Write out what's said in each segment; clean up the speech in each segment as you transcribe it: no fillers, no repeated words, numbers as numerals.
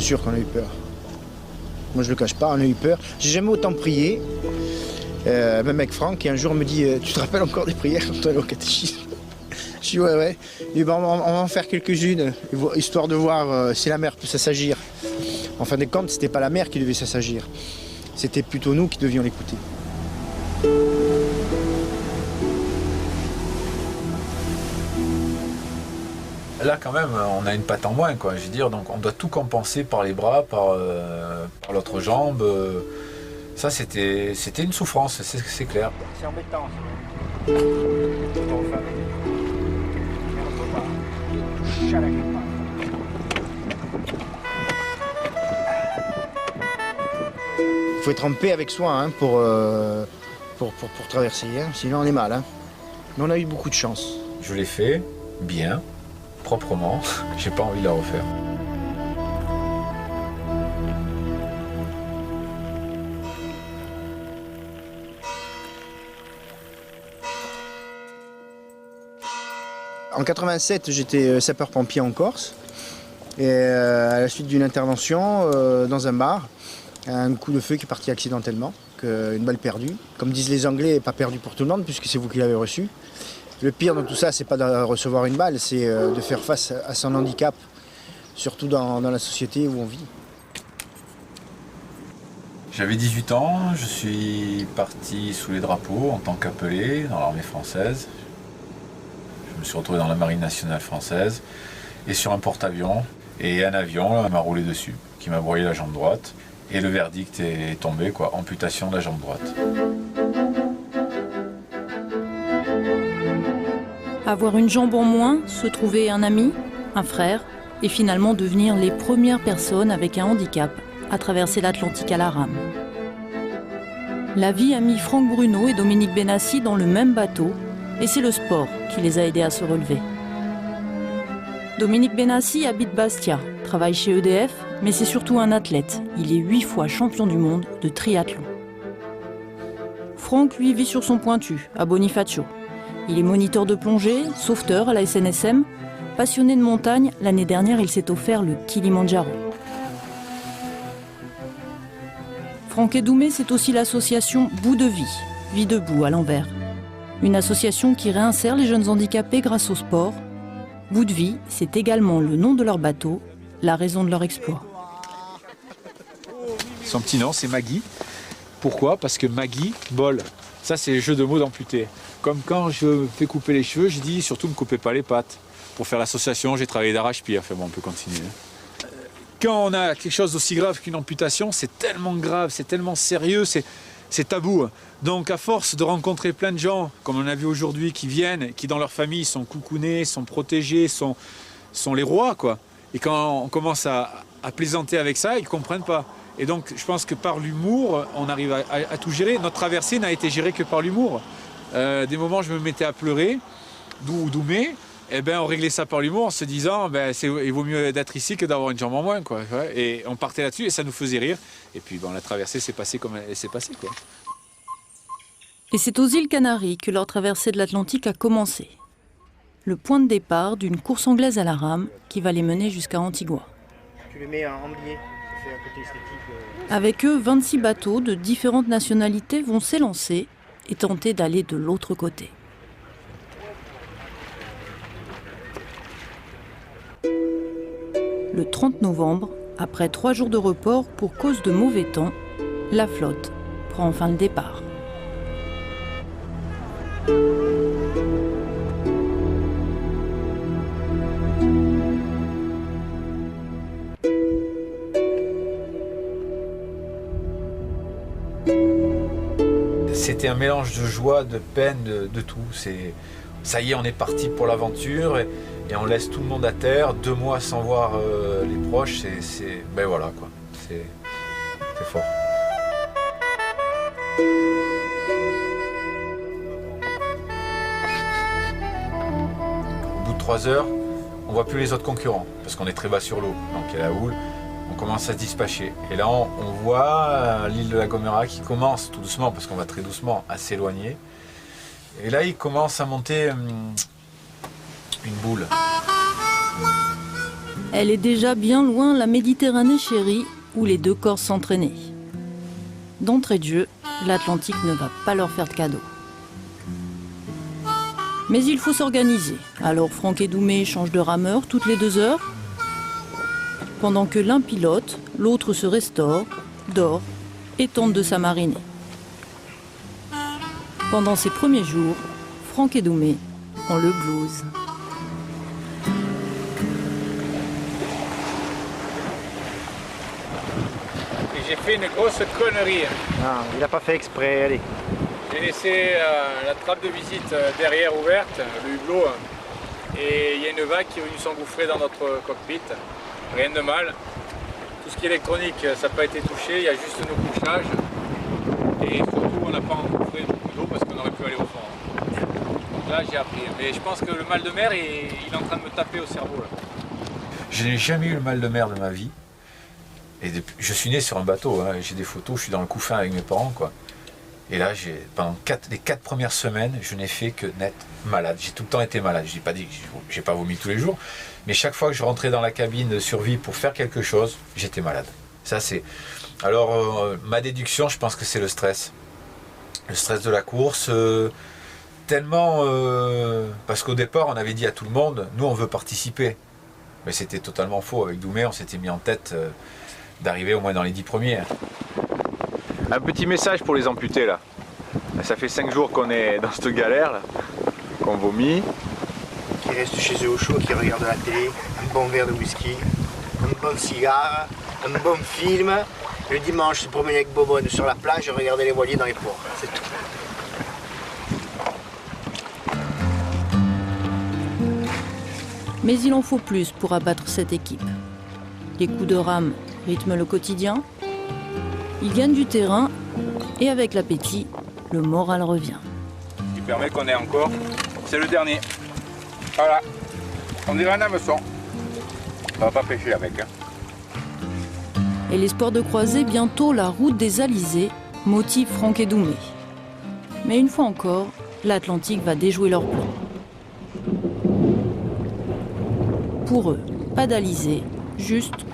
sûr qu'on a eu peur. Moi je le cache pas, on a eu peur. J'ai jamais autant prié. Même avec Franck, qui un jour me dit tu te rappelles encore des prières quand tu es au catéchisme? Je dis ouais. Et ben, on va en faire quelques-unes, histoire de voir si la mer peut s'assagir. En fin de compte, c'était pas la mer qui devait s'assagir. C'était plutôt nous qui devions l'écouter. Là, quand même, on a une patte en moins, quoi. Je veux dire, donc on doit tout compenser par les bras, par l'autre jambe. Ça, c'était une souffrance, c'est clair. C'est embêtant. Il faut être en paix avec soi hein, pour traverser, hein. Sinon on est mal. Hein. Mais on a eu beaucoup de chance. Je l'ai fait bien, proprement. J'ai pas envie de la refaire. En 87, j'étais sapeur-pompier en Corse. Et à la suite d'une intervention dans un bar, un coup de feu qui est parti accidentellement, une balle perdue. Comme disent les Anglais, pas perdu pour tout le monde, puisque c'est vous qui l'avez reçu. Le pire dans tout ça, c'est pas de recevoir une balle, c'est de faire face à son handicap, surtout dans la société où on vit. J'avais 18 ans, je suis parti sous les drapeaux en tant qu'appelé dans l'armée française. Je me suis retrouvé dans la marine nationale française et sur un porte-avions. Et un avion m'a roulé dessus, qui m'a broyé la jambe droite. Et le verdict est tombé, quoi, amputation de la jambe droite. Avoir une jambe en moins, se trouver un ami, un frère, et finalement devenir les premières personnes avec un handicap à traverser l'Atlantique à la rame. La vie a mis Franck Bruno et Dominique Benassi dans le même bateau, et c'est le sport qui les a aidés à se relever. Dominique Benassi habite Bastia, travaille chez EDF, mais c'est surtout un athlète. Il est 8 fois champion du monde de triathlon. Franck, lui, vit sur son pointu, à Bonifacio. Il est moniteur de plongée, sauveteur à la SNSM. Passionné de montagne, l'année dernière, il s'est offert le Kilimandjaro. Franck Edoumé, c'est aussi l'association Bout de vie, Vie debout à l'envers. Une association qui réinsère les jeunes handicapés grâce au sport. Bout de vie, c'est également le nom de leur bateau, la raison de leur exploit. Son petit nom, c'est Maggie. Pourquoi? Parce que Maggie, bol. Ça, c'est le jeu de mots d'amputé. Comme quand je me fais couper les cheveux, je dis surtout ne me coupez pas les pattes. Pour faire l'association, j'ai travaillé d'arrache-pied. Enfin bon, on peut continuer. Quand on a quelque chose d'aussi grave qu'une amputation, c'est tellement grave, c'est tellement sérieux, c'est tabou. Donc à force de rencontrer plein de gens, comme on a vu aujourd'hui, qui viennent, qui dans leur famille sont coucounés, sont protégés, sont les rois, quoi. Et quand on commence à plaisanter avec ça, ils ne comprennent pas. Et donc je pense que par l'humour, on arrive à tout gérer. Notre traversée n'a été gérée que par l'humour. Des moments, je me mettais à pleurer, Doumé, eh ben, on réglait ça par l'humour en se disant il vaut mieux d'être ici que d'avoir une jambe en moins, quoi. Et on partait là-dessus et ça nous faisait rire. Et puis la traversée s'est passée comme elle s'est passée, quoi. Et c'est aux îles Canaries que leur traversée de l'Atlantique a commencé. Le point de départ d'une course anglaise à la rame qui va les mener jusqu'à Antigua. Tu les mets en biais, ça fait un côté esthétique. Avec eux, 26 bateaux de différentes nationalités vont s'élancer et tenter d'aller de l'autre côté. Le 30 novembre, après 3 jours de report pour cause de mauvais temps, la flotte prend enfin le départ. C'était un mélange de joie, de peine, de tout. Ça y est, on est parti pour l'aventure et on laisse tout le monde à terre. 2 mois sans voir les proches, ben voilà, quoi. C'est fort. Au bout de 3 heures, on voit plus les autres concurrents parce qu'on est très bas sur l'eau. Donc il y a la houle. On commence à se dispatcher. Et là, on voit l'île de la Gomera qui commence tout doucement, parce qu'on va très doucement, à s'éloigner. Et là, il commence à monter une boule. Elle est déjà bien loin la Méditerranée chérie où les deux Corses s'entraînaient. D'entrée de jeu, l'Atlantique ne va pas leur faire de cadeau. Mais il faut s'organiser. Alors Franck et Doumé changent de rameur toutes les 2 heures. Pendant que l'un pilote, l'autre se restaure, dort et tente de s'amariner. Pendant ces premiers jours, Franck et Doumé ont le blues. J'ai fait une grosse connerie. Non, il n'a pas fait exprès, allez. J'ai laissé la trappe de visite derrière ouverte, le hublot, et il y a une vague qui est venue s'engouffrer dans notre cockpit. Rien de mal. Tout ce qui est électronique, ça n'a pas été touché, il y a juste nos couchages. Et surtout, on n'a pas engouffré beaucoup d'eau parce qu'on aurait pu aller au fond. Donc là, j'ai appris. Mais je pense que le mal de mer, il est en train de me taper au cerveau. Là. Je n'ai jamais eu le mal de mer de ma vie. Et je suis né sur un bateau, hein. J'ai des photos, je suis dans le couffin avec mes parents, quoi. Et là, pendant les 4 premières semaines, je n'ai fait que n'être malade. J'ai tout le temps été malade. Je n'ai pas dit que j'ai pas vomi tous les jours, mais chaque fois que je rentrais dans la cabine de survie pour faire quelque chose, j'étais malade. Ça, c'est. Alors, ma déduction, je pense que c'est le stress. Le stress de la course, tellement. Parce qu'au départ, on avait dit à tout le monde, nous, on veut participer. Mais c'était totalement faux. Avec Doumé, on s'était mis en tête d'arriver au moins dans les 10 premiers. Un petit message pour les amputés là. Ça fait 5 jours qu'on est dans cette galère là, qu'on vomit. Qui restent chez eux au chaud, qui regardent la télé, un bon verre de whisky, un bon cigare, un bon film. Le dimanche, se promener avec Bobonne sur la plage et regarder les voiliers dans les ports. C'est tout. Mais il en faut plus pour abattre cette équipe. Les coups de rame rythment le quotidien. Ils gagnent du terrain et avec l'appétit, le moral revient. Qui permet qu'on ait encore. C'est le dernier. Voilà. On dirait un hameçon. On va pas pêcher avec. Hein. Et l'espoir de croiser bientôt la route des Alizés motive Franck et Doumé. Mais une fois encore, l'Atlantique va déjouer leur plan. Pour eux, pas d'Alizés, juste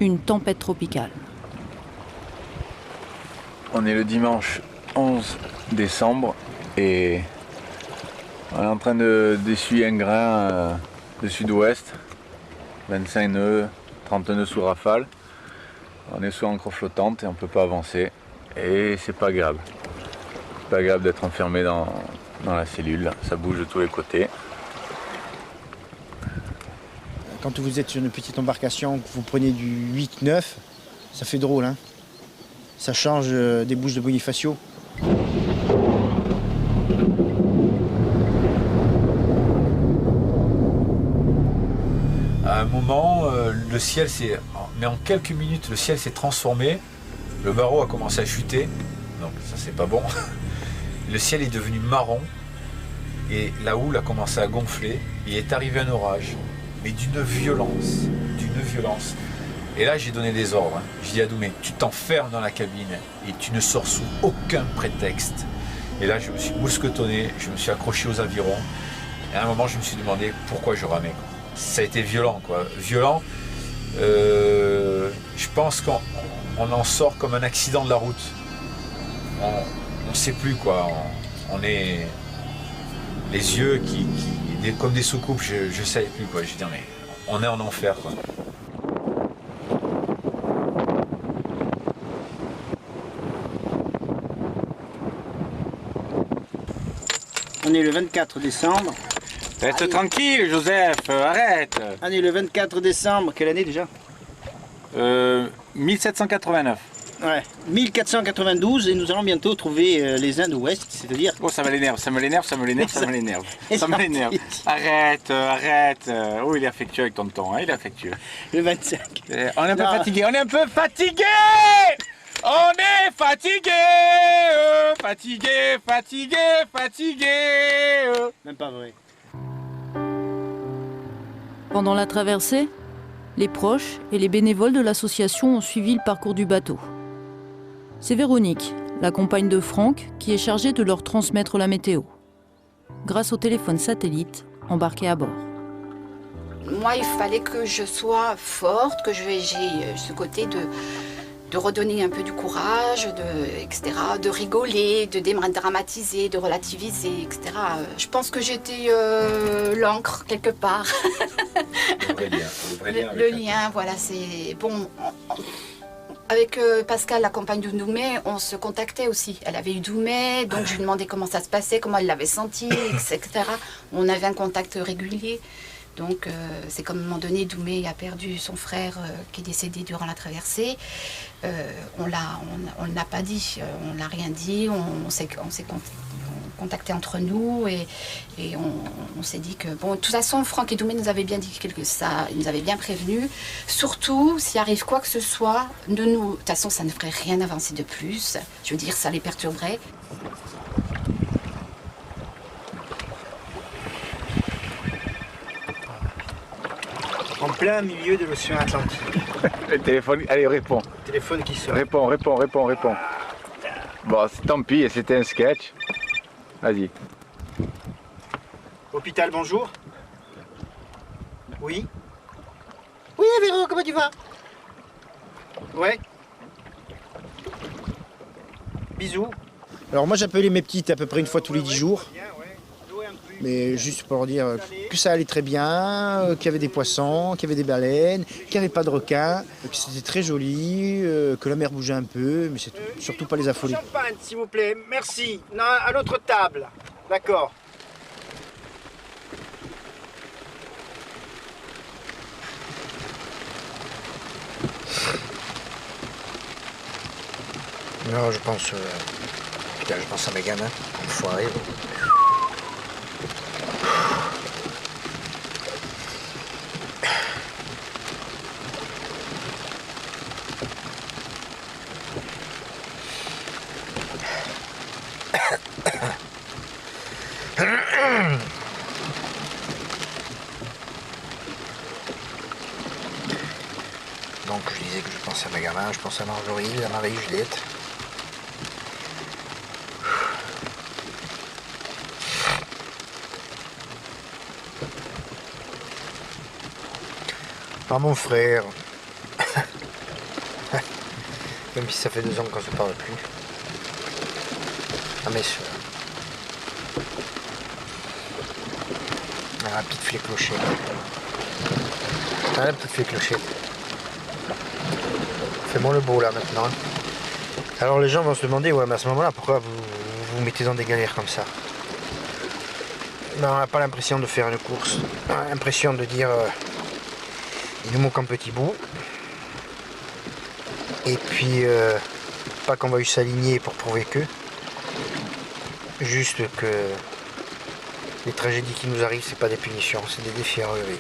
une tempête tropicale. On est le dimanche 11 décembre et on est en train d'essuyer un grain de sud-ouest, 25 nœuds, 30 nœuds sous rafale. On est sous ancre flottante et on ne peut pas avancer et c'est pas agréable. C'est pas agréable d'être enfermé dans la cellule, ça bouge de tous les côtés. Quand vous êtes sur une petite embarcation, que vous prenez du 8-9, ça fait drôle, hein. Ça change des bouches de Bonifacio. À un moment, le ciel s'est... Mais en quelques minutes, le ciel s'est transformé. Le barreau a commencé à chuter. Donc ça, c'est pas bon. Le ciel est devenu marron. Et la houle a commencé à gonfler. Il est arrivé un orage. Mais d'une violence. D'une violence. Et là, j'ai donné des ordres. J'ai dit à Doumé, tu t'enfermes dans la cabine et tu ne sors sous aucun prétexte. Et là, je me suis mousquetonné, je me suis accroché aux avirons. Et à un moment, je me suis demandé pourquoi je ramais. Ça a été violent, quoi. Violent. Je pense qu'on en sort comme un accident de la route. On ne sait plus, quoi. On est les yeux comme des soucoupes. Je ne savais plus, quoi. Je veux dire, mais on est en enfer, quoi. On est le 24 décembre. Reste tranquille, Joseph, arrête. On est le 24 décembre, quelle année déjà 1789. Ouais, 1492 et nous allons bientôt trouver les Indes ouest, c'est-à-dire... Oh, ça me l'énerve, ça me l'énerve, ça me l'énerve, ça me l'énerve. Ça me l'énerve. Arrête, arrête. Oh, il est affectueux avec tonton, hein, il est affectueux. Le 25. On est un peu fatigué, on est un peu fatigué. On est fatigué, fatigué, fatigué, fatigué. Même pas vrai. Pendant la traversée, les proches et les bénévoles de l'association ont suivi le parcours du bateau. C'est Véronique, la compagne de Franck, qui est chargée de leur transmettre la météo, grâce au téléphone satellite embarqué à bord. Moi, il fallait que je sois forte, que j'ai ce côté de redonner un peu du courage, etc., de rigoler, de dédramatiser, de relativiser, etc. Je pense que j'étais l'encre quelque part. Le lien, voilà, c'est bon. Avec Pascal, la compagne de Doumé, on se contactait aussi. Elle avait eu Doumé, donc je lui demandais comment ça se passait, comment elle l'avait senti, etc. On avait un contact régulier. Donc c'est comme à un moment donné, Doumé a perdu son frère qui est décédé durant la traversée. On ne l'a pas dit, on n'a rien dit, on s'est contacté entre nous et on s'est dit que, bon, de toute façon, Franck et Doumé nous avaient bien dit ça, ils nous avaient bien prévenus. Surtout, s'il arrive quoi que ce soit, de toute façon, ça ne ferait rien avancer de plus. Je veux dire, ça les perturberait. En plein milieu de l'océan Atlantique. Le téléphone, allez, réponds. Le téléphone qui sonne. Réponds. Bon, tant pis, c'était un sketch. Vas-y. Hôpital, bonjour. Oui. Oui, Véro, comment tu vas? Ouais. Bisous. Alors moi j'appelais mes petites à peu près une fois tous les 10 jours. Mais juste pour leur dire que ça allait très bien, qu'il y avait des poissons, qu'il y avait des baleines, qu'il n'y avait pas de requins, que c'était très joli, que la mer bougeait un peu, mais c'est tout. Surtout pas les affoler. Champagne, s'il vous plaît, merci. Non, à l'autre table. D'accord. Non, je pense... Putain, je pense à mes gamins, enfoirés. Donc je disais que je pense à mes gamins, je pense à Marjorie, à Marie, Juliette. À mon frère. Même si ça fait 2 ans qu'on ne se parle plus. À mes soeurs. Ah, la petite fée clochette. Ah, la petite fée clochette. Fais-moi le beau là maintenant. Alors les gens vont se demander, ouais, mais à ce moment-là, pourquoi vous vous mettez dans des galères comme ça? Non, on n'a pas l'impression de faire une course. On a l'impression de dire, il nous manque un petit bout. Et puis, pas qu'on va s'aligner pour prouver que. Juste que les tragédies qui nous arrivent, c'est pas des punitions, c'est des défis à relever.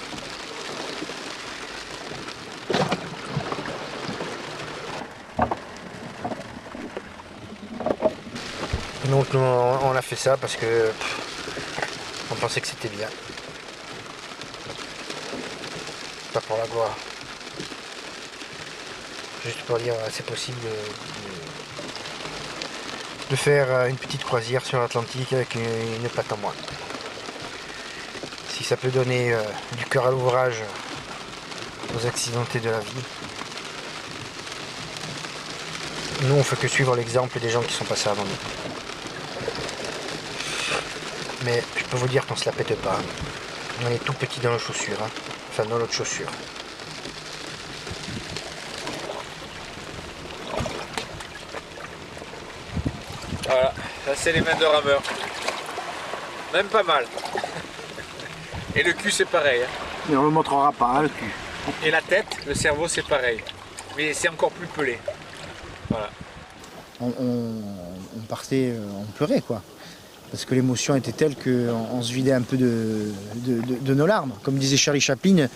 Donc nous, on a fait ça parce que on pensait que c'était bien. Pas pour la gloire. Juste pour dire c'est possible de faire une petite croisière sur l'Atlantique avec une patte en moins. Si ça peut donner du cœur à l'ouvrage aux accidentés de la vie. Nous on fait que suivre l'exemple des gens qui sont passés avant nous. Mais je peux vous dire qu'on se la pète pas. On est tout petit dans nos chaussures, hein. Enfin dans notre chaussure. Voilà, ça c'est les mains de rameur. Même pas mal. Et le cul c'est pareil. Hein. Mais on ne le montrera pas, hein, le cul. Et la tête, le cerveau c'est pareil. Mais c'est encore plus pelé. Voilà. On partait, on pleurait quoi. Parce que l'émotion était telle qu'on se vidait un peu de nos larmes. Comme disait Charlie Chaplin,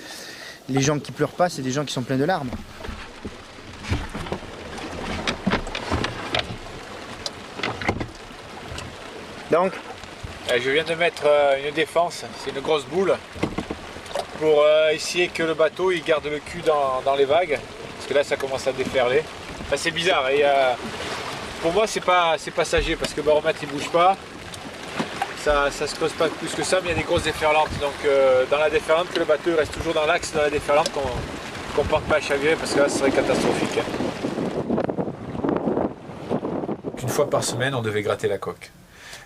les gens qui pleurent pas, c'est des gens qui sont pleins de larmes. Donc, je viens de mettre une défense, c'est une grosse boule, pour essayer que le bateau il garde le cul dans les vagues. Parce que là ça commence à déferler. Enfin, c'est bizarre. Et, pour moi c'est pas passager parce que le baromètre il bouge pas. ça se creuse pas plus que ça, mais il y a des grosses déferlantes. Donc dans la déferlante, que le bateau reste toujours dans l'axe de la déferlante, qu'on ne parte pas à chavirer, parce que là, ce serait catastrophique. Hein. Une fois par semaine, on devait gratter la coque.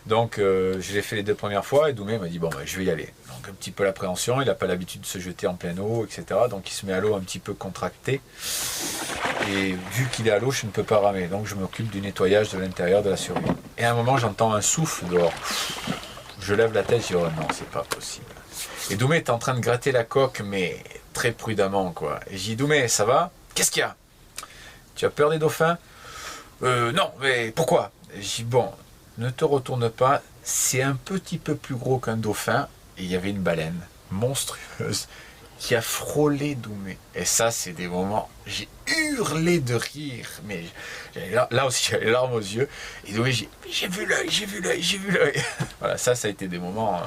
Donc je l'ai fait les 2 premières fois et Doumé m'a dit bon je vais y aller. Donc un petit peu l'appréhension, il n'a pas l'habitude de se jeter en pleine eau, etc. Donc il se met à l'eau un petit peu contracté. Et vu qu'il est à l'eau, je ne peux pas ramer. Donc je m'occupe du nettoyage de l'intérieur de la survie. Et à un moment j'entends un souffle dehors. Je lève la tête, je dis oh non, c'est pas possible. Et Doumé est en train de gratter la coque, mais très prudemment quoi. Et je dis Doumé, ça va? Qu'est-ce qu'il y a? Tu as peur des dauphins? Non, mais pourquoi? Je dis bon, ne te retourne pas, c'est un petit peu plus gros qu'un dauphin. Et il y avait une baleine monstrueuse qui a frôlé Doumé. Et ça, c'est des moments, j'ai hurlé de rire. Mais là aussi, j'avais les larmes aux yeux. Et Doumé, j'ai vu l'œil, j'ai vu l'œil, j'ai vu l'œil. Voilà, ça a été des moments...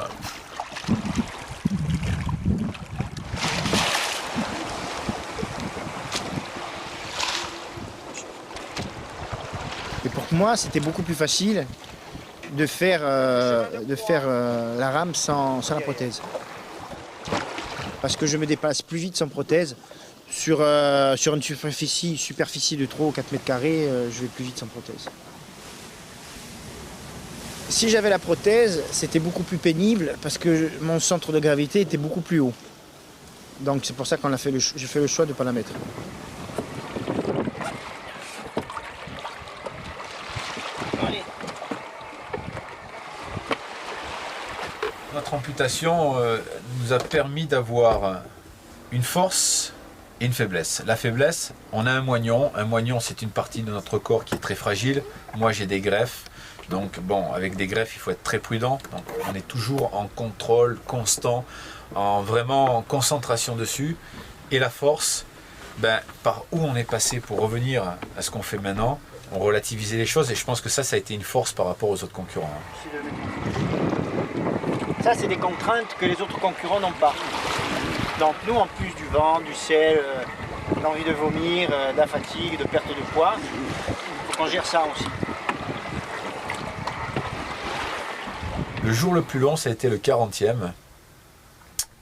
Et pour moi, c'était beaucoup plus facile de faire la rame sans la prothèse. Parce que je me déplace plus vite sans prothèse. Sur une superficie de 3 ou 4 mètres carrés, je vais plus vite sans prothèse. Si j'avais la prothèse, c'était beaucoup plus pénible parce que mon centre de gravité était beaucoup plus haut. Donc c'est pour ça qu'on a fait j'ai fait le choix de ne pas la mettre. Notre amputation nous a permis d'avoir une force et une faiblesse. La faiblesse, on a un moignon. Un moignon, c'est une partie de notre corps qui est très fragile. Moi, j'ai des greffes. Donc, bon, avec des greffes, il faut être très prudent. Donc, on est toujours en contrôle constant, vraiment en concentration dessus. Et la force, par où on est passé pour revenir à ce qu'on fait maintenant, on relativisait les choses. Et je pense que ça a été une force par rapport aux autres concurrents. Ça, c'est des contraintes que les autres concurrents n'ont pas. Donc nous, en plus du vent, du sel, l'envie de vomir, de la fatigue, de perte de poids, il faut qu'on gère ça aussi. Le jour le plus long, ça a été le 40e,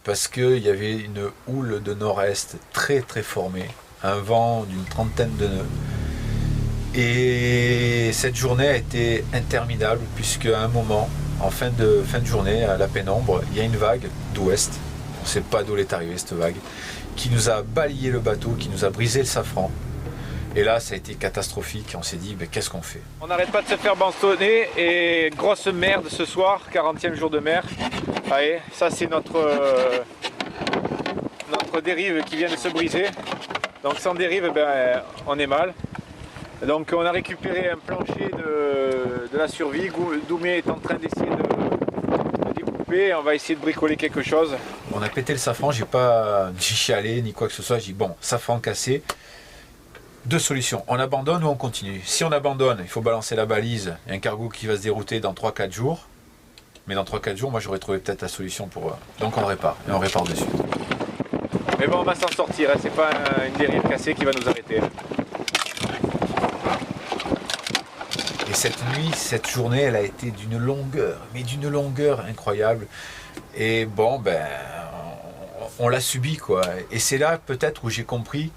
parce qu'il y avait une houle de nord-est très très formée, un vent d'une 30aine de nœuds. Et cette journée a été interminable, puisque à un moment, en fin de journée, à la pénombre, il y a une vague d'ouest, on ne sait pas d'où elle est arrivée cette vague, qui nous a balayé le bateau, qui nous a brisé le safran. Et là, ça a été catastrophique, on s'est dit, qu'est-ce qu'on fait? On n'arrête pas de se faire bastonner, et grosse merde ce soir, 40e jour de mer. Allez, ça c'est notre dérive qui vient de se briser. Donc sans dérive, on est mal. Donc on a récupéré un plancher de la survie. Doumé est en train d'essayer de découper. On va essayer de bricoler quelque chose. On a pété le safran, j'ai pas ni chialé ni quoi que ce soit. J'ai dit bon, safran cassé. 2 solutions, on abandonne ou on continue. Si on abandonne, il faut balancer la balise. Il y a un cargo qui va se dérouter dans 3-4 jours. Mais dans 3-4 jours, moi j'aurais trouvé peut-être la solution pour... Donc on répare, et on répare dessus. Mais bon, on va s'en sortir, hein. C'est pas une dérive cassée qui va nous arrêter. Et cette nuit, cette journée, elle a été d'une longueur, mais d'une longueur incroyable. Et bon, on l'a subi, quoi. Et c'est là peut-être où j'ai compris,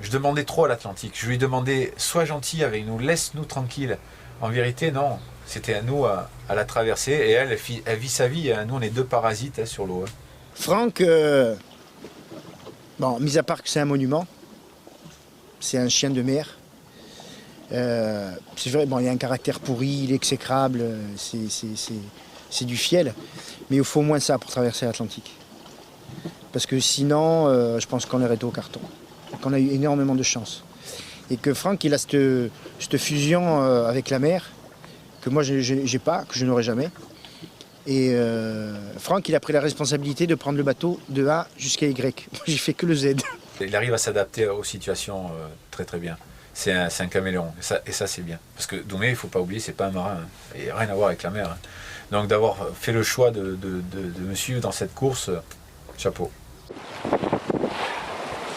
je demandais trop à l'Atlantique. Je lui demandais, sois gentil avec nous, laisse-nous tranquille. En vérité, non. C'était à nous à la traverser. Et elle vit sa vie. Nous, on est 2 parasites sur l'eau. Franck, bon, mis à part que c'est un monument, c'est un chien de mer. C'est vrai, bon, il y a un caractère pourri, il est exécrable, c'est du fiel. Mais il faut au moins ça pour traverser l'Atlantique. Parce que sinon, je pense qu'on aurait été au carton. Qu'on a eu énormément de chance. Et que Franck, il a cette fusion avec la mer, que moi, j'ai pas, que je n'aurai jamais. Et Franck, il a pris la responsabilité de prendre le bateau de A jusqu'à Y. Moi, j'ai fait que le Z. Il arrive à s'adapter aux situations très très bien. C'est un caméléon, et ça c'est bien. Parce que Doumé, il ne faut pas oublier, c'est pas un marin. Hein. Il n'y a rien à voir avec la mer. Hein. Donc d'avoir fait le choix de me suivre dans cette course, chapeau.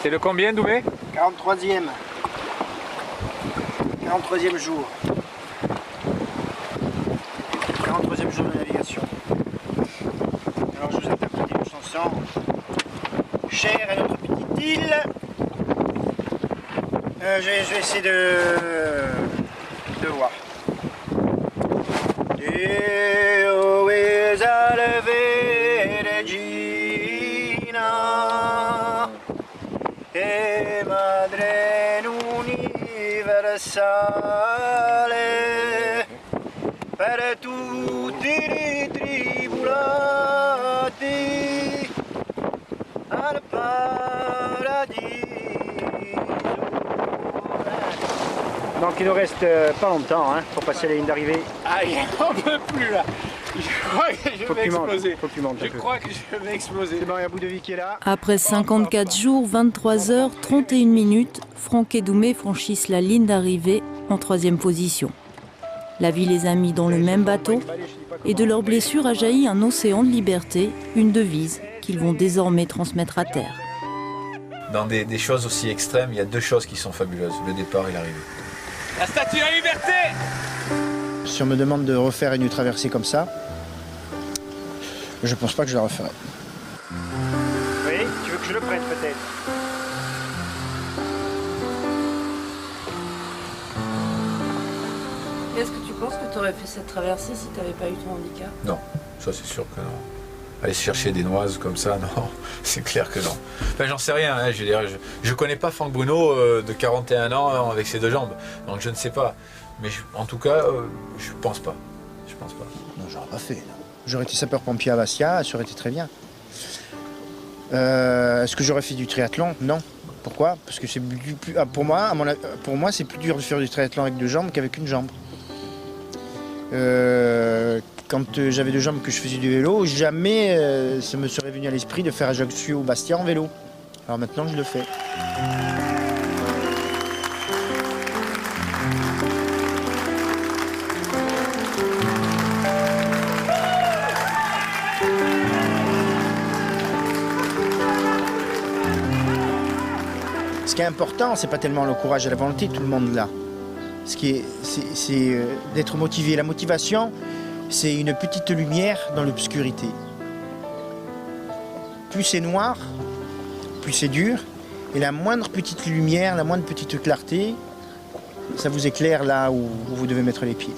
C'est le combien, Doumé? 43e. 43e jour. 43e jour de navigation. Alors je vous interprète une chanson. Chère est notre petite île. Je vais essayer de voir. Dio è salve regina e madre universale per tutti i tribulati al paradiso. Donc il nous reste pas longtemps pour passer la ligne d'arrivée. Aïe, on peut plus là. Je crois que je vais exploser. Faut que tu montes un Je peu. crois que je vais exploser. C'est bon, il y a Boudevi qui est là. Après 54 jours, 23 heures, 31 minutes, Franck et Doumé franchissent la ligne d'arrivée en 3e position. La vie les a mis dans le même bateau et de leurs blessures a jailli un océan de liberté, une devise qu'ils vont désormais transmettre à terre. Dans des choses aussi extrêmes, il y a 2 choses qui sont fabuleuses, le départ et l'arrivée. La statue de la liberté! Si on me demande de refaire une traversée comme ça, je pense pas que je la referai. Oui, tu veux que je le prenne peut-être? Est-ce que tu penses que tu aurais fait cette traversée si tu n'avais pas eu ton handicap? Non, ça c'est sûr que non. Aller se chercher des noises comme ça, non, c'est clair que non. Enfin, j'en sais rien, je veux dire, je connais pas Franck Bruno de 41 ans avec ses 2 jambes, donc je ne sais pas. Mais en tout cas, je pense pas. Je pense pas. Non, j'aurais pas fait. Non. J'aurais été sapeur-pompier à Bastia, ça aurait été très bien. Est-ce que j'aurais fait du triathlon? Non. Pourquoi? Parce que c'est pour moi, c'est plus dur de faire du triathlon avec 2 jambes qu'avec une jambe. Quand j'avais 2 jambes que je faisais du vélo, jamais ça me serait venu à l'esprit de faire Ajaccio ou Bastia en vélo. Alors maintenant, je le fais. Ce qui est important, c'est pas tellement le courage et la volonté, tout le monde l'a. Ce qui est, c'est d'être motivé. La motivation, c'est une petite lumière dans l'obscurité. Plus c'est noir, plus c'est dur. Et la moindre petite lumière, la moindre petite clarté, ça vous éclaire là où vous devez mettre les pieds.